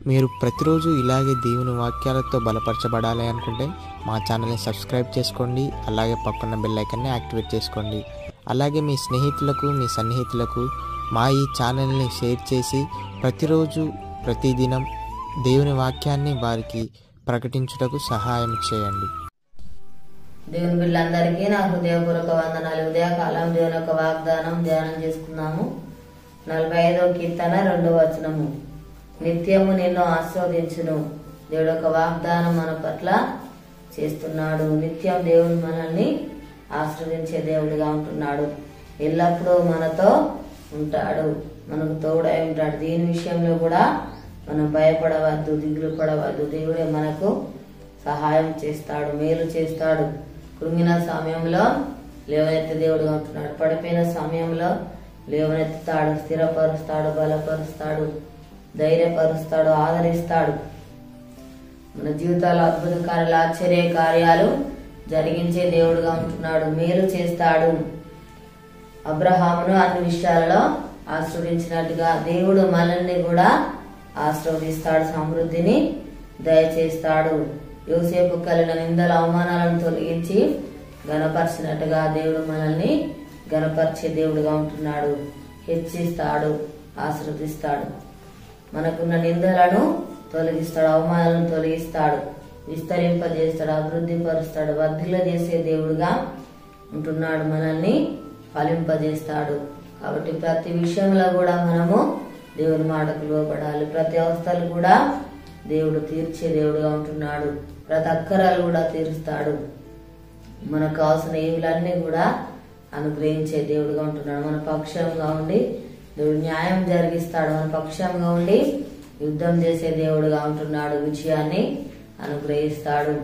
మీరు ప్రతిరోజు ఇలాగే దేవుని వాక్యాలతో బలపరచబడాలి అనుకుంటే మా ఛానల్ని సబ్స్క్రైబ్ చేసుకోండి. అలాగే పక్కన బెల్ ఐకాన్ని యాక్టివేట్ చేసుకోండి. అలాగే మీ స్నేహితులకు, మీ సన్నిహితులకు మా ఈ ఛానల్ని షేర్ చేసి ప్రతిరోజు ప్రతిదినం దేవుని వాక్యాన్ని వారికి ప్రకటించుటకు సహాయం చేయండి. దేవుని బిడ్డలందరికీ నా హృదయపూర్వక వందనాలు. ఉదయకాలం దేవుని యొక్క వాగ్దానం ధ్యానం చేసుకున్నాము. 45వ కీర్తన 2వ వచనము. నిత్యము నిన్ను ఆస్వాదించును. దేవుడు యొక్క వాగ్దానం మన పట్ల చేస్తున్నాడు. నిత్యం దేవుడు మనల్ని ఆస్వాదించే దేవుడిగా ఉంటున్నాడు. ఎల్లప్పుడూ మనతో ఉంటాడు, మనకు తోడై ఉంటాడు. దీని విషయంలో కూడా మనం భయపడవద్దు, దిగులు పడవద్దు. దేవుడే మనకు సహాయం చేస్తాడు, మేలు చేస్తాడు. కృంగిన సమయంలో లేవనెత్తే దేవుడుగా ఉంటున్నాడు. పడిపోయిన సమయంలో లేవనెత్తుతాడు, స్థిరపరుస్తాడు, బలపరుస్తాడు, ధైర్యపరుస్తాడు, ఆదరిస్తాడు. మన జీవితాల్లో అద్భుత కార్యాలు, ఆశ్చర్య కార్యాలు జరిగించే దేవుడుగా ఉంటున్నాడు, మేలు చేస్తాడు. అబ్రహామును అన్ని విషయాలలో ఆశీర్వదించినట్టుగా దేవుడు మనల్ని కూడా ఆశీర్వదిస్తాడు, సమృద్ధిని దయచేస్తాడు. యోసేపు కలిగిన నిందల అవమానాలను తొలగించి గణపరిచినట్టుగా దేవుడు మనల్ని గణపరిచే దేవుడుగా ఉంటున్నాడు. హెచ్చిస్తాడు, ఆశీర్వదిస్తాడు. మనకున్న నిందలను తొలగిస్తాడు, అవమానాలను తొలగిస్తాడు, విస్తరింపజేస్తాడు, అభివృద్ధి పరుస్తాడు, వర్ధిల్ల చేసే దేవుడుగా ఉంటున్నాడు. మనల్ని ఫలింపజేస్తాడు. కాబట్టి ప్రతి విషయంలో కూడా మనము దేవుని మాటకు లోబడాలి. ప్రతి అవస్థలు కూడా దేవుడు తీర్చే దేవుడుగా ఉంటున్నాడు. ప్రతి అక్కరాలు కూడా తీరుస్తాడు. మనకు కావాల్సిన ఈవులన్నీ కూడా అనుగ్రహించే దేవుడుగా ఉంటున్నాడు. మన పక్షంగా ఉండి దేవుడు న్యాయం జరిగిస్తాడు. మన పక్షంగా ఉండి యుద్ధం చేసే దేవుడుగా ఉంటున్నాడు. విజయాన్ని అనుగ్రహిస్తాడు.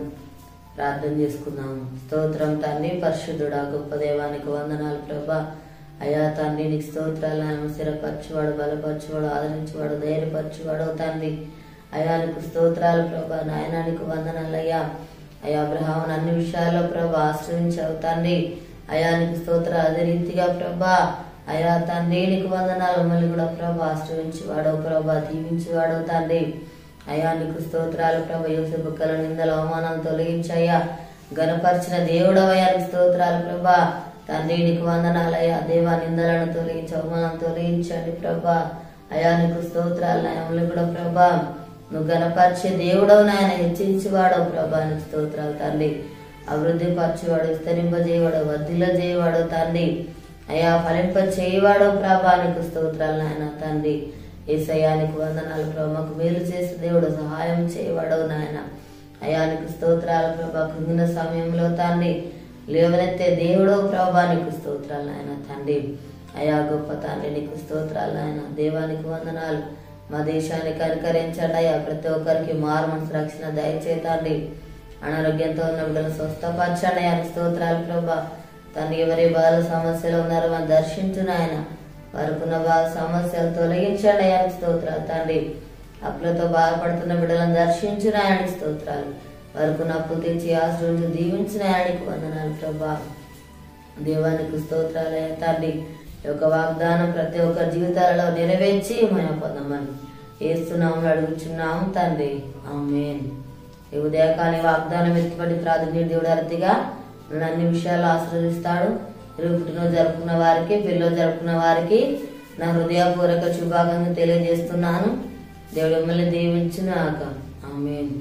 ప్రార్థన చేసుకుందాము. స్తోత్రం తండ్రి, పరిశుద్ధుడా, గొప్ప దేవానికి వందనాలు ప్రభా. అయ్యా తండ్రి, నీకు స్తోత్రాలు. ఆయన స్థిరపరచువాడు, బలపరచువాడు, ఆదరించువాడు, ధైర్యపరచువాడు తండ్రి. అయ్యా నీకు స్తోత్రాలు ప్రభా. నాయనానికి వందనాలు అయ్యా. అయ్యా అబ్రహామును అన్ని విషయాల్లో ప్రభా ఆశ్రయించావు తండ్రి. అయ్యా నీకు స్తోత్రాలు. అదే రీతిగా ప్రభా అయ్యా తండ్రి నీకు వందనాలు. మళ్ళీ కూడా ప్రభా ఆశ్రయించేవాడు ప్రభా, దీవించేవాడు తండ్రి. అయ్యా నీకు స్తోత్రాలు ప్రభా. యోసేపు కల నిందల అవమానాలు తొలగించయ్యా, గణపరిచిన దేవుడవయ్యా నీకు స్తోత్రాలు ప్రభా. తండ్రి నీకు వందనాలయ్యా. దేవా నిందలను తొలగించి అవమానం తొలగించండి ప్రభా. అయ్యా నీకు స్తోత్రాలు. నాయనములు కూడా ప్రభా నువ్వు గణపరిచే దేవుడవు నాయన, హెచ్చించేవాడవు ప్రభా. నీకు స్తోత్రాలు తండ్రి. అభివృద్ధి పరిచేవాడు, విస్తరింపజేయవాడు, వర్ధిల్ల చేయవాడు తండ్రి. అయ్యా ఫలింప చేయవాడు ప్రభా. నీకు స్తోత్రాలు నాయన తండ్రి. యేసయ్యా నీకు వందనాలు ప్రభా. మాకు మేలు చేసే దేవుడు, సహాయం చేయవాడవు నాయన. అయ్యా నీకు స్తోత్రాలు ప్రభా. కృంగిన సమయంలో తండ్రి లేవనెత్తే దేవుడు ప్రభా. నీకు స్తోత్రాలు నాయన తండ్రి. అయ్యా గొప్ప తండ్రి నీకు స్తోత్రాలు నాయన. దేవానికి వందనాలు. మా దేశాన్ని కనికరించండి అయ్యా. ప్రతి ఒక్కరికి మారు మనసు రక్షణ దయచేతండి. అనారోగ్యంతో ఉన్న బిడ్డలు స్వస్థపరచండి అయ్యా. స్తోత్రాలు ప్రభా. తండ్రి ఎవరి బాధ సమస్యలు ఉన్నారో మనం దర్శించును ఆయన. వారికున్న బాధ సమస్యలు తొలగించండి అయ్యా. స్తోత్రాలు తండ్రి. అప్పులతో బాధపడుతున్న బిడ్డలను దర్శించును ఆయనకి స్తోత్రాలు. వారికున్న అప్పు తెచ్చి ఆశ్రయించి దీవించిన ఆయనకి వందనాలు ప్రభా. దేవానికి స్తోత్రాలు అయ్యా తండ్రి. ఈ యొక్క వాగ్దానం ప్రతి ఒక్క జీవితాలలో నెరవేర్చి మనం పొందమని ఏస్తున్నాము అడుగుచున్నాము తండ్రి. ఆమేన్. ఈ ఉదయకాల వాగ్దానం ఎత్తుపడి ప్రార్థన దేవుడు అరతిగా నన్ను అన్ని విషయాలు ఆశీర్వదిస్తాడు. ఇరుగు పుట్టినరోజు జరుపుకున్న వారికి, పిల్లలు జరుపుకున్న వారికి నా హృదయపూర్వక శుభాకాంక్షలు తెలియజేస్తున్నాను. దేవుడు మిమ్మల్ని దీవించును గాక. ఆమేన్.